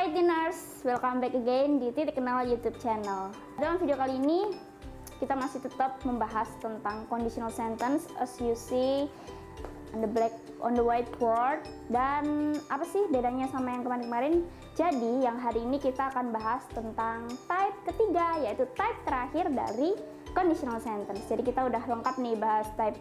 Hai Tiners, welcome back again di Titik Nol YouTube channel. Dalam video kali ini kita masih tetap membahas tentang conditional sentence as you see on the whiteboard. Dan apa sih bedanya sama yang kemarin-kemarin? Jadi yang hari ini kita akan bahas tentang type ketiga, yaitu type terakhir dari conditional sentence. Jadi kita udah lengkap nih bahas type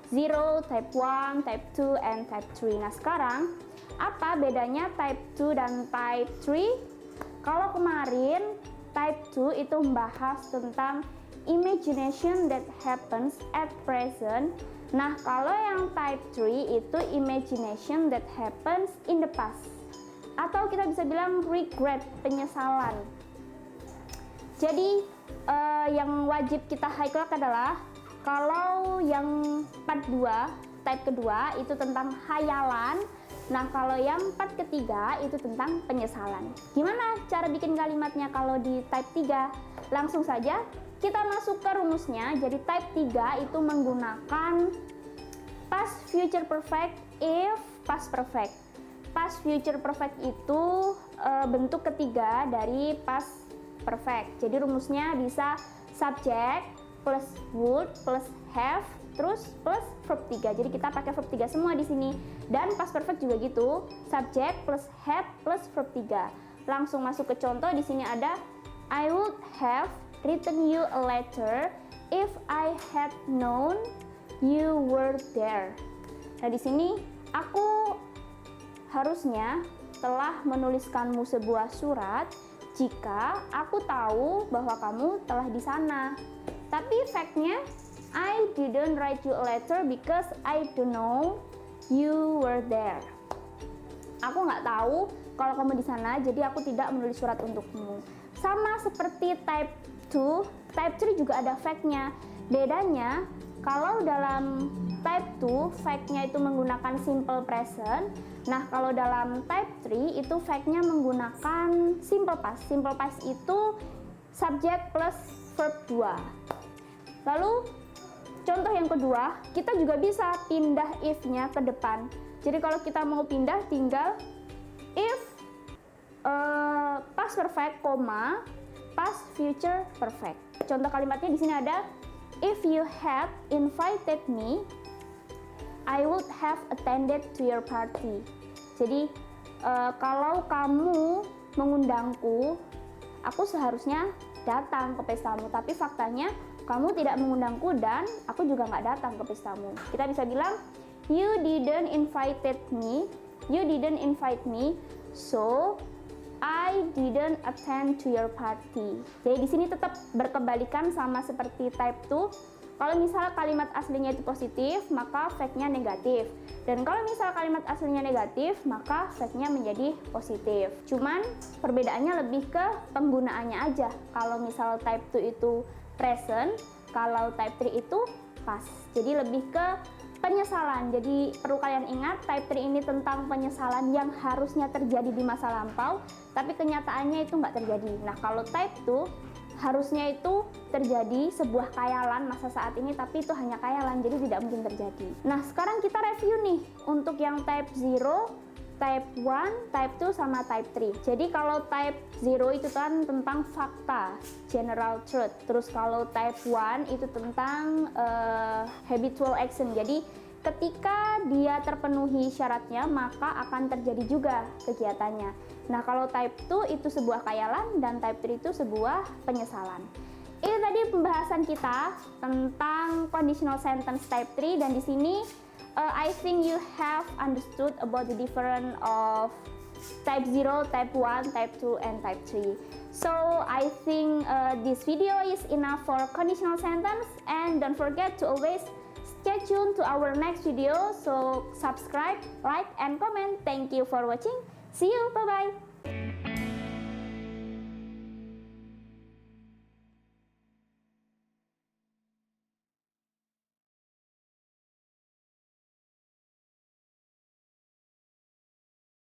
0, type 1, type 2, and type 3. Nah sekarang apa bedanya type 2 dan type 3? Kalau kemarin type 2 itu membahas tentang imagination that happens at present. Nah kalau yang type 3 itu imagination that happens in the past, atau kita bisa bilang regret, penyesalan. Jadi yang wajib kita highlight adalah kalau yang part 2, type kedua itu tentang hayalan. Nah kalau yang part ketiga itu tentang penyesalan. Gimana cara bikin kalimatnya kalau di type 3? Langsung saja kita masuk ke rumusnya. Jadi type 3 itu menggunakan past future perfect if past perfect. Past future perfect itu bentuk ketiga dari past perfect. Jadi rumusnya bisa subject plus would plus have terus plus verb 3. Jadi kita pakai verb 3 semua di sini. Dan past perfect juga gitu, subject plus have plus verb 3. Langsung masuk ke contoh. Di sini ada I would have written you a letter if I had known you were there. Nah, di sini aku harusnya telah menuliskanmu sebuah surat jika aku tahu bahwa kamu telah di sana. Tapi fact-nya I didn't write you a letter because I don't know you were there. Aku nggak tahu kalau kamu di sana, jadi aku tidak menulis surat untukmu. Sama seperti type 2, type 3 juga ada fact-nya. Bedanya, kalau dalam type 2, fact-nya itu menggunakan simple present. Nah, kalau dalam type 3, itu fact-nya menggunakan simple past. Simple past itu subject plus verb 2. Lalu, contoh yang kedua, kita juga bisa pindah if-nya ke depan. Jadi kalau kita mau pindah, tinggal if past perfect, past future perfect. Contoh kalimatnya di sini ada if you had invited me, I would have attended to your party. Jadi kalau kamu mengundangku, aku seharusnya datang ke pestamu. Tapi faktanya kamu tidak mengundangku dan aku juga nggak datang ke pestamu. Kita bisa bilang, you didn't invite me, so I didn't attend to your party. Jadi di sini tetap berkebalikan sama seperti type 2. Kalau misal kalimat aslinya itu positif, maka fact-nya negatif. Dan kalau misal kalimat aslinya negatif, maka fact-nya menjadi positif. Cuman perbedaannya lebih ke penggunaannya aja. Kalau misal type 2 itu present, kalau type 3 itu past. Jadi lebih ke penyesalan. Jadi perlu kalian ingat, type 3 ini tentang penyesalan yang harusnya terjadi di masa lampau, tapi kenyataannya itu nggak terjadi. Nah kalau type 2 harusnya itu terjadi sebuah khayalan masa saat ini, tapi itu hanya khayalan, jadi tidak mungkin terjadi. Nah sekarang kita review nih untuk yang type 0, type 1, type 2, sama type 3. Jadi kalau type 0 itu kan tentang fakta, general truth. Terus kalau type 1 itu tentang habitual action. Jadi ketika dia terpenuhi syaratnya, maka akan terjadi juga kegiatannya. Nah kalau type 2 itu sebuah khayalan dan type 3 itu sebuah penyesalan. Ini tadi pembahasan kita tentang conditional sentence type 3, dan di sini I think you have understood about the difference of type 0, type 1, type 2, and type 3. So I think this video is enough for conditional sentence, and don't forget to always stay tuned to our next video. So subscribe, like, and comment. Thank you for watching. See you. Bye-bye.